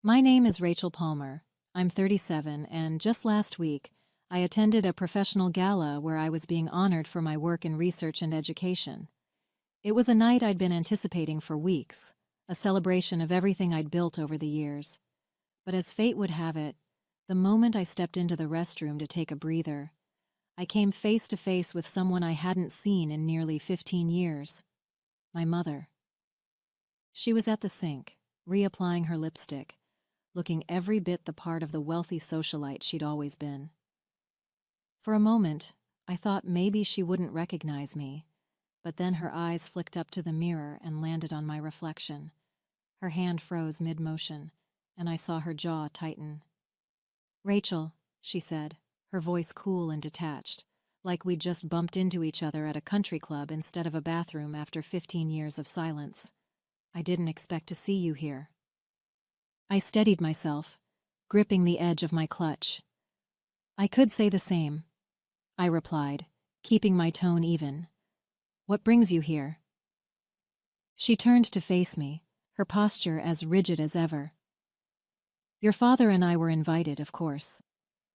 My name is Rachel Palmer. I'm 37, and just last week, I attended a professional gala where I was being honored for my work in research and education. It was a night I'd been anticipating for weeks, a celebration of everything I'd built over the years. But as fate would have it, the moment I stepped into the restroom to take a breather, I came face to face with someone I hadn't seen in nearly 15 years. My mother. She was at the sink, reapplying her lipstick, looking every bit the part of the wealthy socialite she'd always been. For a moment, I thought maybe she wouldn't recognize me, but then her eyes flicked up to the mirror and landed on my reflection. Her hand froze mid-motion, and I saw her jaw tighten. "Rachel," she said, her voice cool and detached, like we'd just bumped into each other at a country club instead of a bathroom after 15 years of silence. "I didn't expect to see you here." I steadied myself, gripping the edge of my clutch. "I could say the same," I replied, keeping my tone even. "What brings you here?" She turned to face me, her posture as rigid as ever. "Your father and I were invited, of course.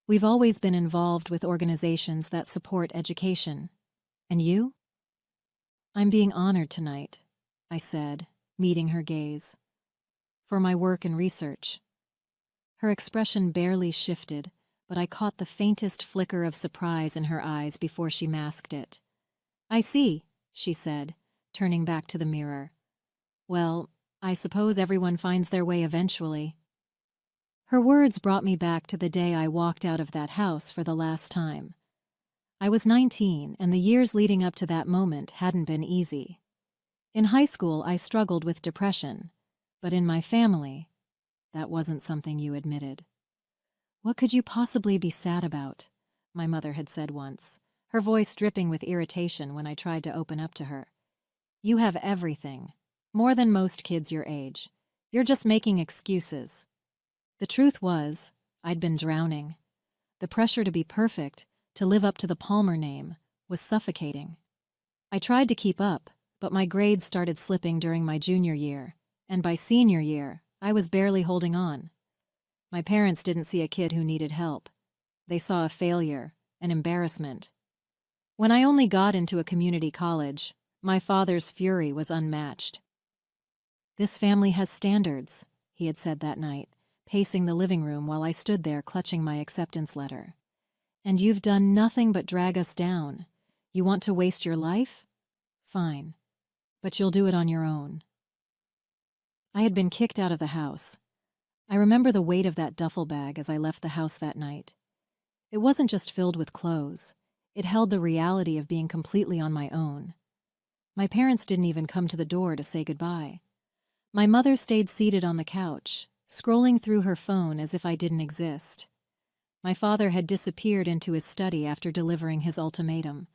We've always been involved with organizations that support education. And you?" "I'm being honored tonight," I said, meeting her gaze. "For my work and research." Her expression barely shifted, but I caught the faintest flicker of surprise in her eyes before she masked it. "I see," she said, turning back to the mirror. "Well, I suppose everyone finds their way eventually." Her words brought me back to the day I walked out of that house for the last time. I was 19, and the years leading up to that moment hadn't been easy. In high school, I struggled with depression, but in my family, that wasn't something you admitted. "What could you possibly be sad about?" my mother had said once, her voice dripping with irritation when I tried to open up to her. "You have everything, more than most kids your age. You're just making excuses." The truth was, I'd been drowning. The pressure to be perfect, to live up to the Palmer name, was suffocating. I tried to keep up, but my grades started slipping during my junior year, and by senior year, I was barely holding on. My parents didn't see a kid who needed help. They saw a failure, an embarrassment. When I only got into a community college, my father's fury was unmatched. "This family has standards," he had said that night, pacing the living room while I stood there clutching my acceptance letter. "And you've done nothing but drag us down. You want to waste your life? Fine. But you'll do it on your own." I had been kicked out of the house. I remember the weight of that duffel bag as I left the house that night. It wasn't just filled with clothes. It held the reality of being completely on my own. My parents didn't even come to the door to say goodbye. My mother stayed seated on the couch, scrolling through her phone as if I didn't exist. My father had disappeared into his study after delivering his ultimatum.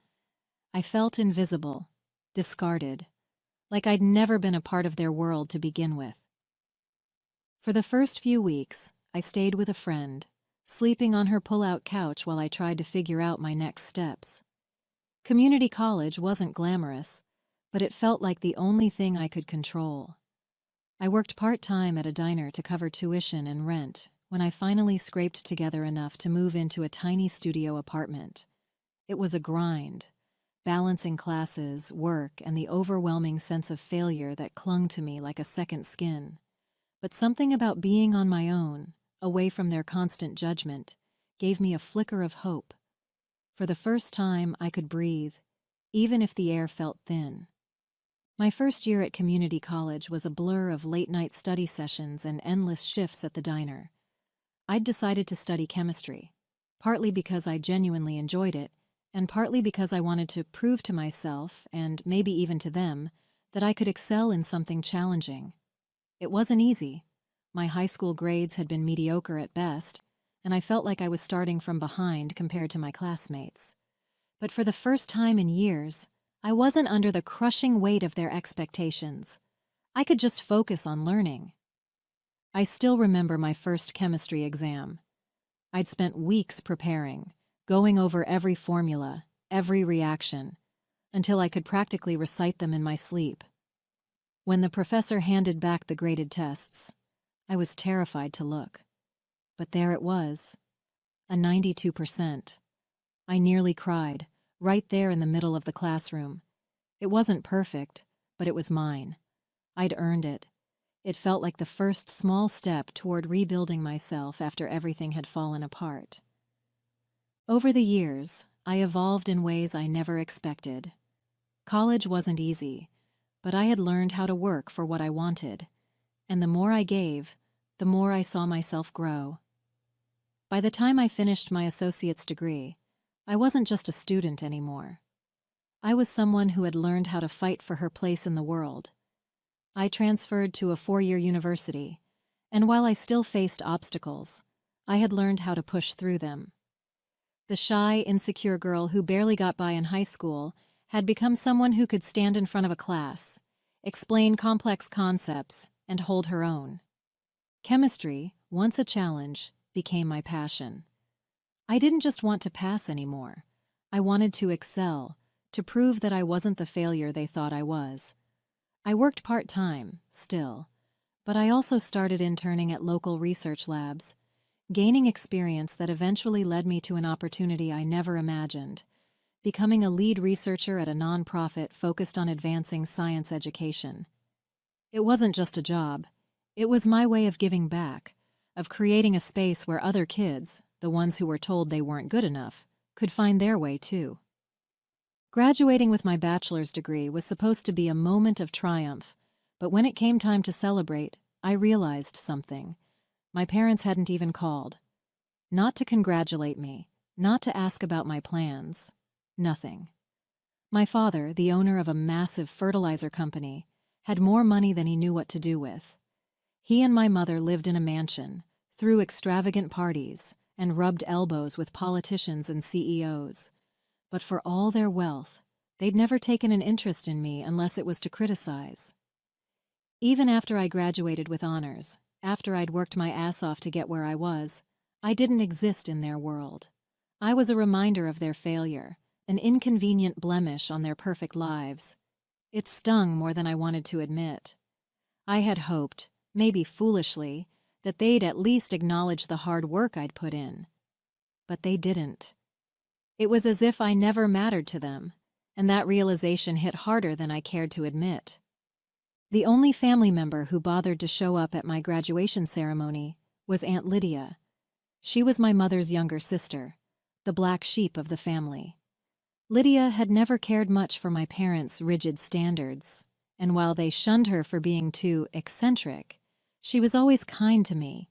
I felt invisible, discarded, like I'd never been a part of their world to begin with. For the first few weeks, I stayed with a friend, sleeping on her pull-out couch while I tried to figure out my next steps. Community college wasn't glamorous, but it felt like the only thing I could control. I worked part-time at a diner to cover tuition and rent when I finally scraped together enough to move into a tiny studio apartment. It was a grind, balancing classes, work, and the overwhelming sense of failure that clung to me like a second skin. But something about being on my own, away from their constant judgment, gave me a flicker of hope. For the first time, I could breathe, even if the air felt thin. My first year at community college was a blur of late-night study sessions and endless shifts at the diner. I'd decided to study chemistry, partly because I genuinely enjoyed it, and partly because I wanted to prove to myself, and maybe even to them, that I could excel in something challenging. It wasn't easy. My high school grades had been mediocre at best, and I felt like I was starting from behind compared to my classmates. But for the first time in years, I wasn't under the crushing weight of their expectations. I could just focus on learning. I still remember my first chemistry exam. I'd spent weeks preparing, going over every formula, every reaction, until I could practically recite them in my sleep. When the professor handed back the graded tests, I was terrified to look. But there it was, a 92%. I nearly cried, right there in the middle of the classroom. It wasn't perfect, but it was mine. I'd earned it. It felt like the first small step toward rebuilding myself after everything had fallen apart. Over the years, I evolved in ways I never expected. College wasn't easy, but I had learned how to work for what I wanted, and the more I gave, the more I saw myself grow. By the time I finished my associate's degree, I wasn't just a student anymore. I was someone who had learned how to fight for her place in the world. I transferred to a 4-year university, and while I still faced obstacles, I had learned how to push through them. The shy, insecure girl who barely got by in high school had become someone who could stand in front of a class, explain complex concepts, and hold her own. Chemistry, once a challenge, became my passion. I didn't just want to pass anymore. I wanted to excel, to prove that I wasn't the failure they thought I was. I worked part-time, still, but I also started interning at local research labs, gaining experience that eventually led me to an opportunity I never imagined, becoming a lead researcher at a nonprofit focused on advancing science education. It wasn't just a job. It was my way of giving back, of creating a space where other kids, the ones who were told they weren't good enough, could find their way too. Graduating with my bachelor's degree was supposed to be a moment of triumph, but when it came time to celebrate, I realized something. My parents hadn't even called. Not to congratulate me, not to ask about my plans. Nothing. My father, the owner of a massive fertilizer company, had more money than he knew what to do with. He and my mother lived in a mansion, threw extravagant parties, and rubbed elbows with politicians and CEOs. But for all their wealth, they'd never taken an interest in me unless it was to criticize. Even after I graduated with honors, after I'd worked my ass off to get where I was, I didn't exist in their world. I was a reminder of their failure, an inconvenient blemish on their perfect lives. It stung more than I wanted to admit. I had hoped, maybe foolishly, that they'd at least acknowledge the hard work I'd put in. But they didn't. It was as if I never mattered to them, and that realization hit harder than I cared to admit. The only family member who bothered to show up at my graduation ceremony was Aunt Lydia. She was my mother's younger sister, the black sheep of the family. Lydia had never cared much for my parents' rigid standards, and while they shunned her for being too eccentric, she was always kind to me.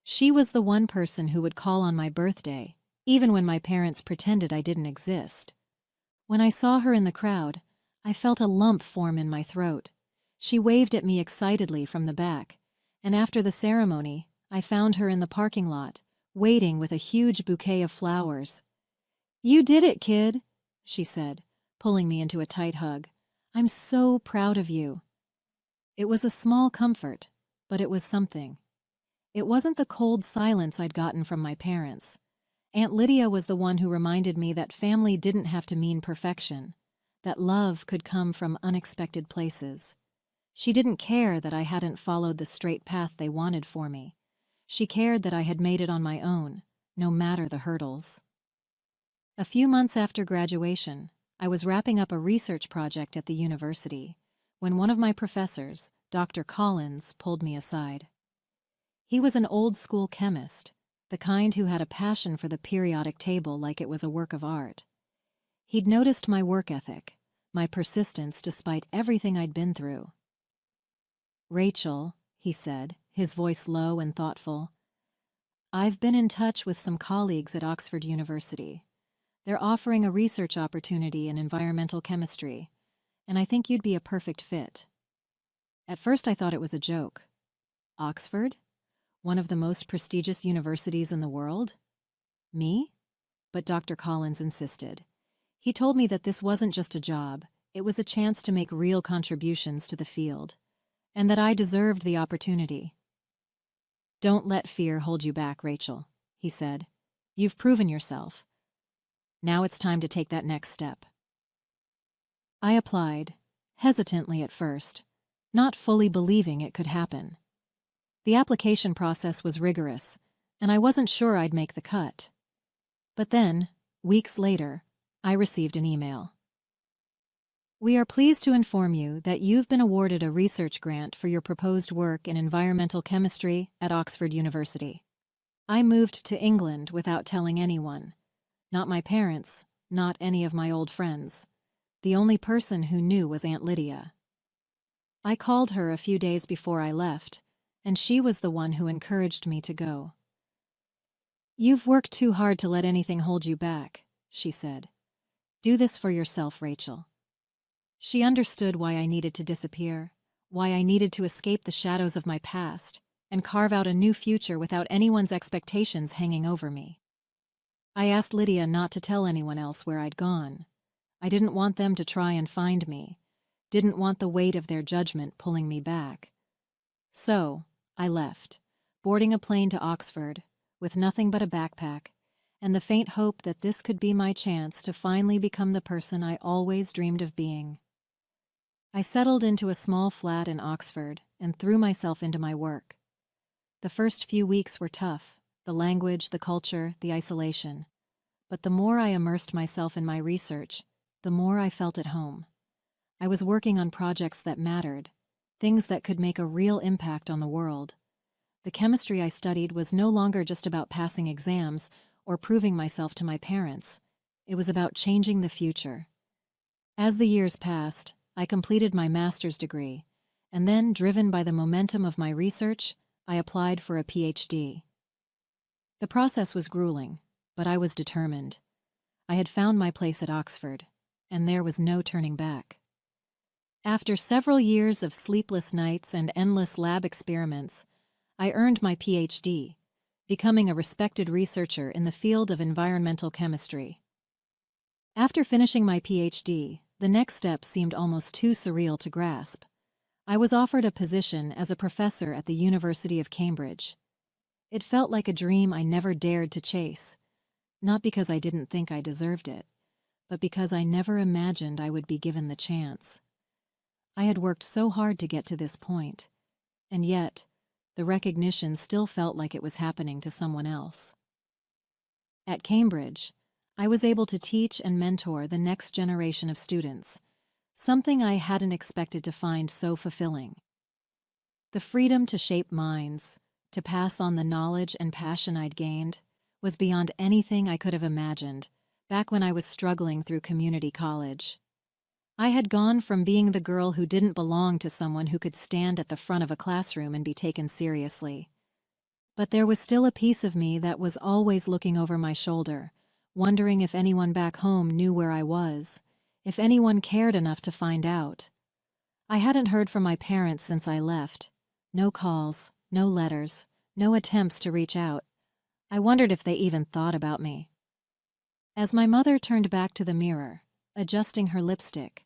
She was the one person who would call on my birthday, even when my parents pretended I didn't exist. When I saw her in the crowd, I felt a lump form in my throat. She waved at me excitedly from the back, and after the ceremony, I found her in the parking lot, waiting with a huge bouquet of flowers. "You did it, kid," she said, pulling me into a tight hug. "I'm so proud of you." It was a small comfort, but it was something. It wasn't the cold silence I'd gotten from my parents. Aunt Lydia was the one who reminded me that family didn't have to mean perfection, that love could come from unexpected places. She didn't care that I hadn't followed the straight path they wanted for me. She cared that I had made it on my own, no matter the hurdles. A few months after graduation, I was wrapping up a research project at the university when one of my professors, Dr. Collins, pulled me aside. He was an old-school chemist, the kind who had a passion for the periodic table like it was a work of art. He'd noticed my work ethic, my persistence despite everything I'd been through. "Rachel," he said, his voice low and thoughtful, "I've been in touch with some colleagues at Oxford University. They're offering a research opportunity in environmental chemistry, and I think you'd be a perfect fit." At first I thought it was a joke. Oxford? One of the most prestigious universities in the world? Me? But Dr. Collins insisted. He told me that this wasn't just a job, it was a chance to make real contributions to the field, and that I deserved the opportunity. "Don't let fear hold you back, Rachel," he said. "You've proven yourself. Now it's time to take that next step." I applied, hesitantly at first, not fully believing it could happen. The application process was rigorous, and I wasn't sure I'd make the cut. But then, weeks later, I received an email. We are pleased to inform you that you've been awarded a research grant for your proposed work in environmental chemistry at Oxford University. I moved to England without telling anyone. Not my parents, not any of my old friends. The only person who knew was Aunt Lydia. I called her a few days before I left, and she was the one who encouraged me to go. "You've worked too hard to let anything hold you back," she said. "Do this for yourself, Rachel." She understood why I needed to disappear, why I needed to escape the shadows of my past and carve out a new future without anyone's expectations hanging over me. I asked Lydia not to tell anyone else where I'd gone. I didn't want them to try and find me, didn't want the weight of their judgment pulling me back. So, I left, boarding a plane to Oxford, with nothing but a backpack, and the faint hope that this could be my chance to finally become the person I always dreamed of being. I settled into a small flat in Oxford and threw myself into my work. The first few weeks were tough, the language, the culture, the isolation. But the more I immersed myself in my research, the more I felt at home. I was working on projects that mattered, things that could make a real impact on the world. The chemistry I studied was no longer just about passing exams or proving myself to my parents. It was about changing the future. As the years passed, I completed my master's degree, and then, driven by the momentum of my research, I applied for a PhD. The process was grueling, but I was determined. I had found my place at Oxford, and there was no turning back. After several years of sleepless nights and endless lab experiments, I earned my PhD, becoming a respected researcher in the field of environmental chemistry. After finishing my PhD, the next step seemed almost too surreal to grasp. I was offered a position as a professor at the University of Cambridge. It felt like a dream I never dared to chase, not because I didn't think I deserved it, but because I never imagined I would be given the chance. I had worked so hard to get to this point, and yet, the recognition still felt like it was happening to someone else. At Cambridge, I was able to teach and mentor the next generation of students, something I hadn't expected to find so fulfilling. The freedom to shape minds, to pass on the knowledge and passion I'd gained, was beyond anything I could have imagined back when I was struggling through community college. I had gone from being the girl who didn't belong to someone who could stand at the front of a classroom and be taken seriously. But there was still a piece of me that was always looking over my shoulder, wondering if anyone back home knew where I was, if anyone cared enough to find out. I hadn't heard from my parents since I left. No calls, no letters, no attempts to reach out. I wondered if they even thought about me. As my mother turned back to the mirror, adjusting her lipstick,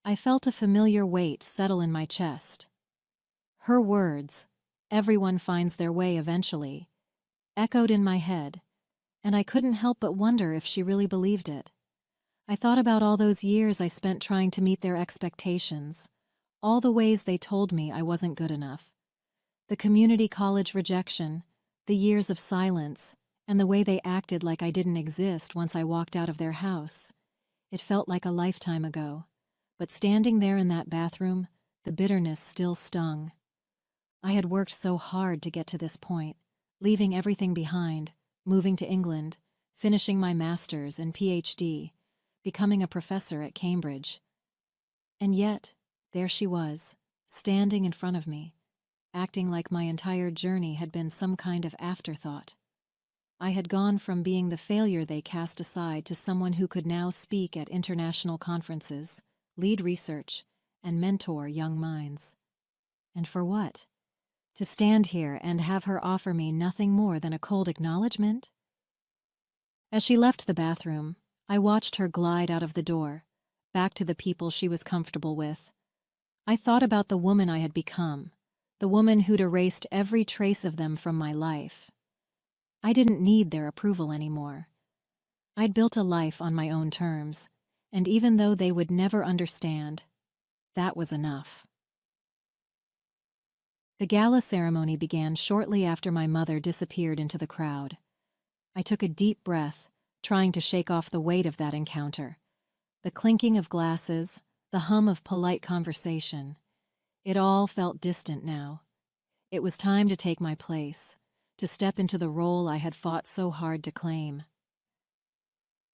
I felt a familiar weight settle in my chest. Her words, "Everyone finds their way eventually," echoed in my head, and I couldn't help but wonder if she really believed it. I thought about all those years I spent trying to meet their expectations, all the ways they told me I wasn't good enough. The community college rejection, the years of silence, and the way they acted like I didn't exist once I walked out of their house. It felt like a lifetime ago, but standing there in that bathroom, the bitterness still stung. I had worked so hard to get to this point, leaving everything behind, moving to England, finishing my master's and PhD, becoming a professor at Cambridge. And yet, there she was, standing in front of me, acting like my entire journey had been some kind of afterthought. I had gone from being the failure they cast aside to someone who could now speak at international conferences, lead research, and mentor young minds. And for what? To stand here and have her offer me nothing more than a cold acknowledgement? As she left the bathroom, I watched her glide out of the door, back to the people she was comfortable with. I thought about the woman I had become, the woman who'd erased every trace of them from my life. I didn't need their approval anymore. I'd built a life on my own terms, and even though they would never understand, that was enough. The gala ceremony began shortly after my mother disappeared into the crowd. I took a deep breath, trying to shake off the weight of that encounter. The clinking of glasses, the hum of polite conversation. It all felt distant now. It was time to take my place, to step into the role I had fought so hard to claim.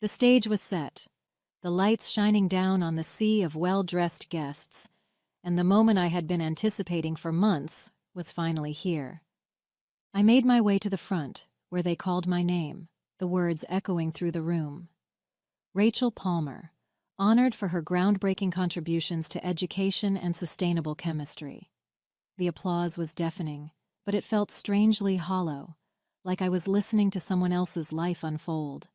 The stage was set, the lights shining down on the sea of well-dressed guests, and the moment I had been anticipating for months was finally here. I made my way to the front, where they called my name, the words echoing through the room. Rachel Palmer, honored for her groundbreaking contributions to education and sustainable chemistry. The applause was deafening, but it felt strangely hollow, like I was listening to someone else's life unfold.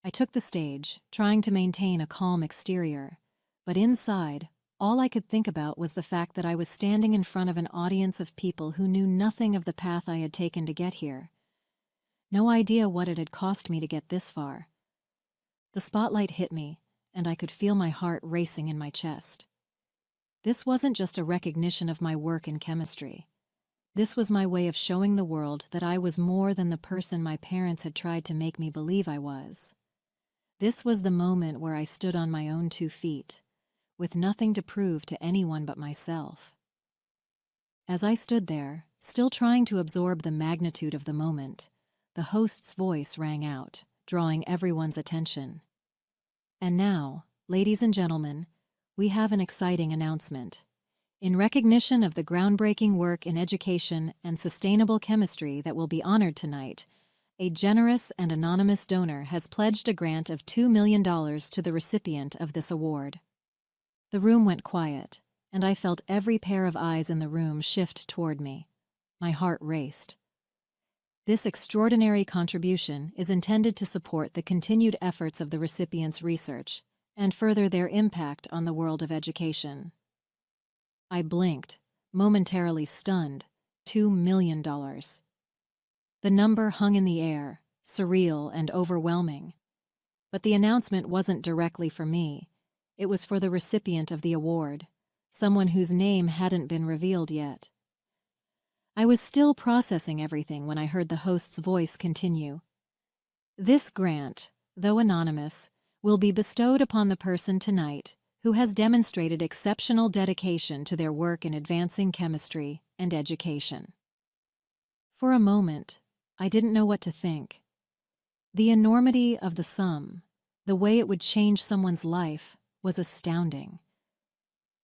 I took the stage, trying to maintain a calm exterior, but inside, all I could think about was the fact that I was standing in front of an audience of people who knew nothing of the path I had taken to get here. No idea what it had cost me to get this far. The spotlight hit me, and I could feel my heart racing in my chest. This wasn't just a recognition of my work in chemistry. This was my way of showing the world that I was more than the person my parents had tried to make me believe I was. This was the moment where I stood on my own 2 feet, with nothing to prove to anyone but myself. As I stood there, still trying to absorb the magnitude of the moment, the host's voice rang out, drawing everyone's attention. And now, ladies and gentlemen, we have an exciting announcement. In recognition of the groundbreaking work in education and sustainable chemistry that will be honored tonight, a generous and anonymous donor has pledged a grant of $2 million to the recipient of this award. The room went quiet, and I felt every pair of eyes in the room shift toward me. My heart raced. This extraordinary contribution is intended to support the continued efforts of the recipients' research and further their impact on the world of education. I blinked, momentarily stunned. $2 million. The number hung in the air, surreal and overwhelming. But the announcement wasn't directly for me. It was for the recipient of the award, someone whose name hadn't been revealed yet. I was still processing everything when I heard the host's voice continue. This grant, though anonymous, will be bestowed upon the person tonight who has demonstrated exceptional dedication to their work in advancing chemistry and education. For a moment, I didn't know what to think. The enormity of the sum, the way it would change someone's life, was astounding.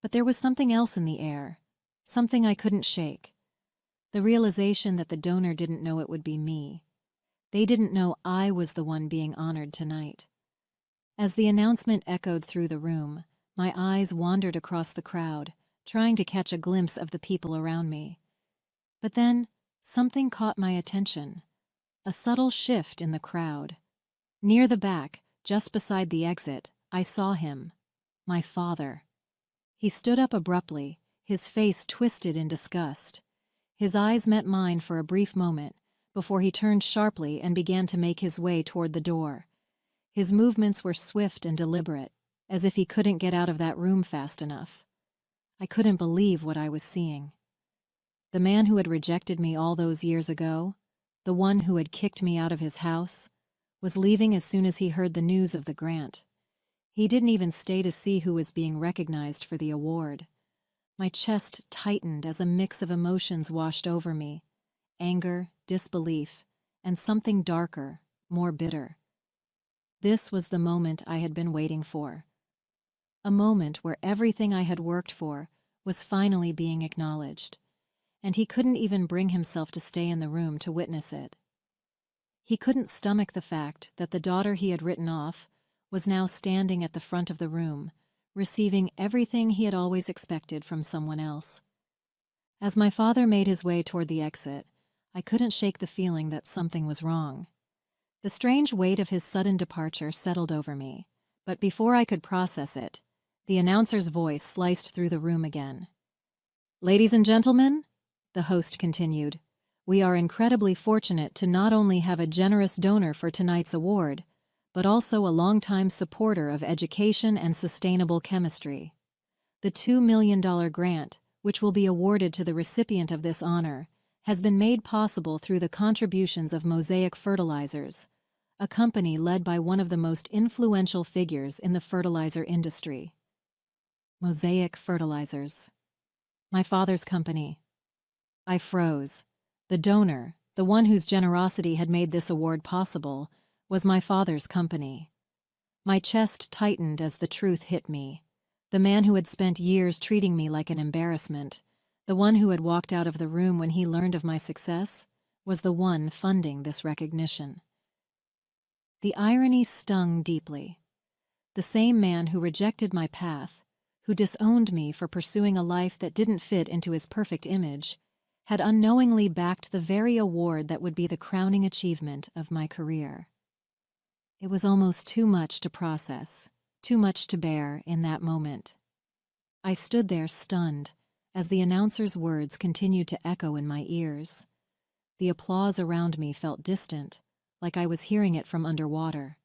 But there was something else in the air, something I couldn't shake. The realization that the donor didn't know it would be me. They didn't know I was the one being honored tonight. As the announcement echoed through the room, my eyes wandered across the crowd, trying to catch a glimpse of the people around me. But then, something caught my attention. A subtle shift in the crowd. Near the back, just beside the exit, I saw him. My father. He stood up abruptly, his face twisted in disgust. His eyes met mine for a brief moment, before he turned sharply and began to make his way toward the door. His movements were swift and deliberate, as if he couldn't get out of that room fast enough. I couldn't believe what I was seeing. The man who had rejected me all those years ago, the one who had kicked me out of his house, was leaving as soon as he heard the news of the grant. He didn't even stay to see who was being recognized for the award. My chest tightened as a mix of emotions washed over me: anger, disbelief, and something darker, more bitter. This was the moment I had been waiting for. A moment where everything I had worked for was finally being acknowledged, and he couldn't even bring himself to stay in the room to witness it. He couldn't stomach the fact that the daughter he had written off was now standing at the front of the room, receiving everything he had always expected from someone else. As my father made his way toward the exit, I couldn't shake the feeling that something was wrong. The strange weight of his sudden departure settled over me, but before I could process it, the announcer's voice sliced through the room again. "Ladies and gentlemen," the host continued, "we are incredibly fortunate to not only have a generous donor for tonight's award, but also a longtime supporter of education and sustainable chemistry. The $2 million grant which will be awarded to the recipient of this honor, has been made possible through the contributions of Mosaic Fertilizers, a company led by one of the most influential figures in the fertilizer industry. Mosaic Fertilizers. My father's company. I froze. The donor, the one whose generosity had made this award possible, was my father's company. My chest tightened as the truth hit me. The man who had spent years treating me like an embarrassment, the one who had walked out of the room when he learned of my success, was the one funding this recognition. The irony stung deeply. The same man who rejected my path, who disowned me for pursuing a life that didn't fit into his perfect image, had unknowingly backed the very award that would be the crowning achievement of my career. It was almost too much to process, too much to bear in that moment. I stood there stunned as the announcer's words continued to echo in my ears. The applause around me felt distant, like I was hearing it from underwater.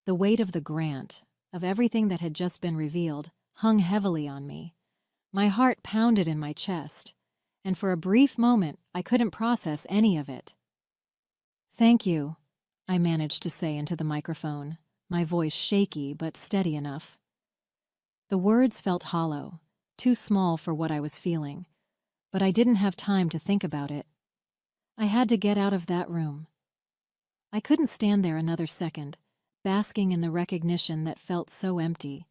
The weight of the grant, of everything that had just been revealed, hung heavily on me. My heart pounded in my chest, and for a brief moment I couldn't process any of it. "Thank you," I managed to say into the microphone, my voice shaky but steady enough. The words felt hollow, too small for what I was feeling, but I didn't have time to think about it. I had to get out of that room. I couldn't stand there another second, basking in the recognition that felt so empty.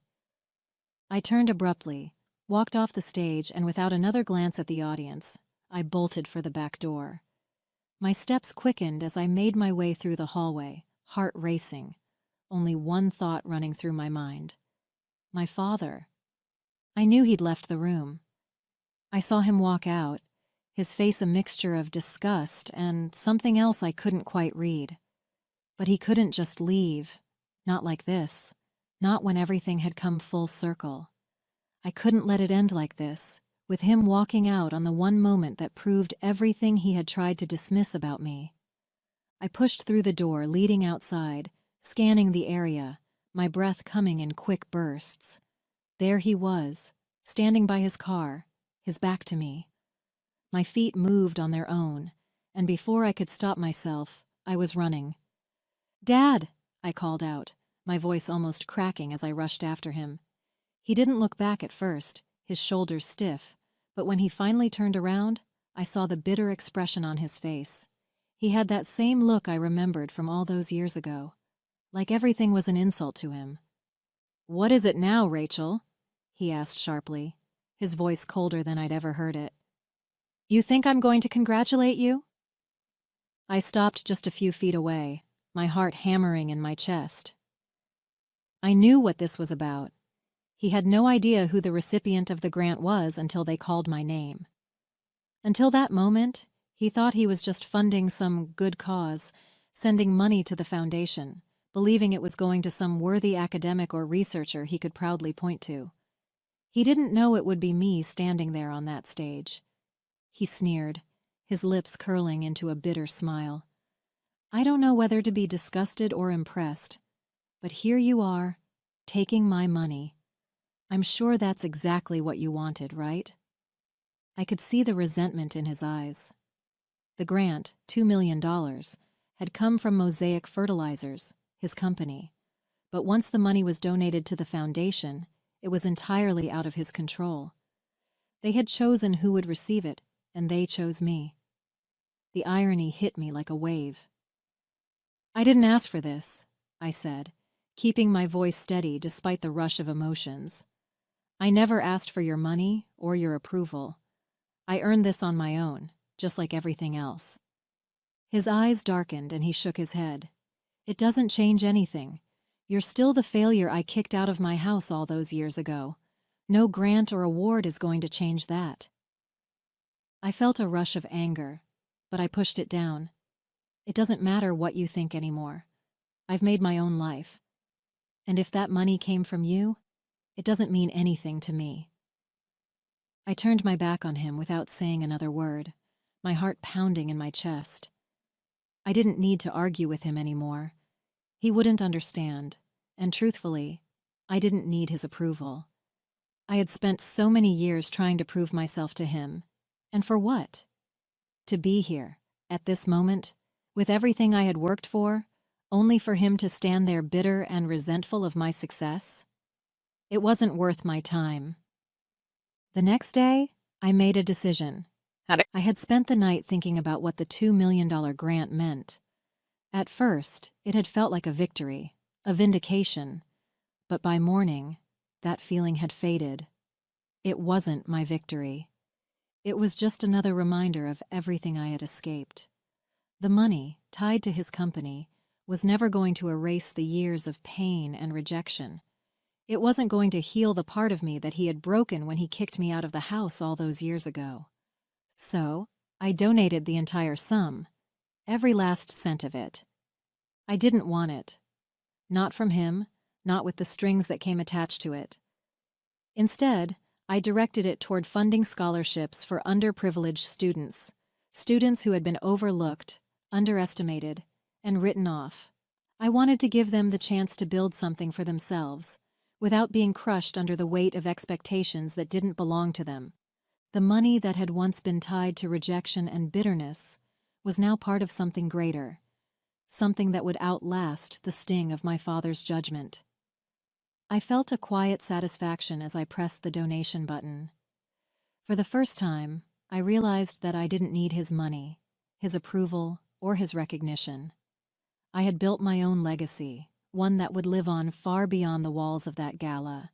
I turned abruptly, walked off the stage, and without another glance at the audience, I bolted for the back door. My steps quickened as I made my way through the hallway, heart racing, only one thought running through my mind. My father. I knew he'd left the room. I saw him walk out, his face a mixture of disgust and something else I couldn't quite read. But he couldn't just leave, not like this, not when everything had come full circle. I couldn't let it end like this, with him walking out on the one moment that proved everything he had tried to dismiss about me. I pushed through the door leading outside, scanning the area, my breath coming in quick bursts. There he was, standing by his car, his back to me. My feet moved on their own, and before I could stop myself, I was running. "Dad!" I called out, my voice almost cracking as I rushed after him. He didn't look back at first, his shoulders stiff, but when he finally turned around, I saw the bitter expression on his face. He had that same look I remembered from all those years ago, like everything was an insult to him. "What is it now, Rachel?" he asked sharply, his voice colder than I'd ever heard it. "You think I'm going to congratulate you?" I stopped just a few feet away, my heart hammering in my chest. I knew what this was about. He had no idea who the recipient of the grant was until they called my name. Until that moment, he thought he was just funding some good cause, sending money to the foundation, believing it was going to some worthy academic or researcher he could proudly point to. He didn't know it would be me standing there on that stage. He sneered, his lips curling into a bitter smile. I don't know whether to be disgusted or impressed, but here you are, taking my money. I'm sure that's exactly what you wanted, right? I could see the resentment in his eyes. The grant, $2 million, had come from Mosaic Fertilizers, his company. But once the money was donated to the foundation, it was entirely out of his control. They had chosen who would receive it, and they chose me. The irony hit me like a wave. "I didn't ask for this," I said, keeping my voice steady despite the rush of emotions. "I never asked for your money or your approval. I earned this on my own, just like everything else." His eyes darkened and he shook his head. "It doesn't change anything. You're still the failure I kicked out of my house all those years ago. No grant or award is going to change that." I felt a rush of anger, but I pushed it down. It doesn't matter what you think anymore. I've made my own life. And if that money came from you, it doesn't mean anything to me. I turned my back on him without saying another word, my heart pounding in my chest. I didn't need to argue with him anymore. He wouldn't understand, and truthfully, I didn't need his approval. I had spent so many years trying to prove myself to him. And for what? To be here, at this moment, with everything I had worked for, only for him to stand there bitter and resentful of my success? It wasn't worth my time. The next day, I made a decision. I had spent the night thinking about what the $2 million grant meant. At first, it had felt like a victory, a vindication. But by morning, that feeling had faded. It wasn't my victory. It was just another reminder of everything I had escaped. The money, tied to his company, was never going to erase the years of pain and rejection. It wasn't going to heal the part of me that he had broken when he kicked me out of the house all those years ago. So, I donated the entire sum, every last cent of it. I didn't want it. Not from him, not with the strings that came attached to it. Instead, I directed it toward funding scholarships for underprivileged students, students who had been overlooked, underestimated, and written off. I wanted to give them the chance to build something for themselves, without being crushed under the weight of expectations that didn't belong to them. The money that had once been tied to rejection and bitterness was now part of something greater, something that would outlast the sting of my father's judgment. I felt a quiet satisfaction as I pressed the donation button. For the first time, I realized that I didn't need his money, his approval, or his recognition. I had built my own legacy, one that would live on far beyond the walls of that gala.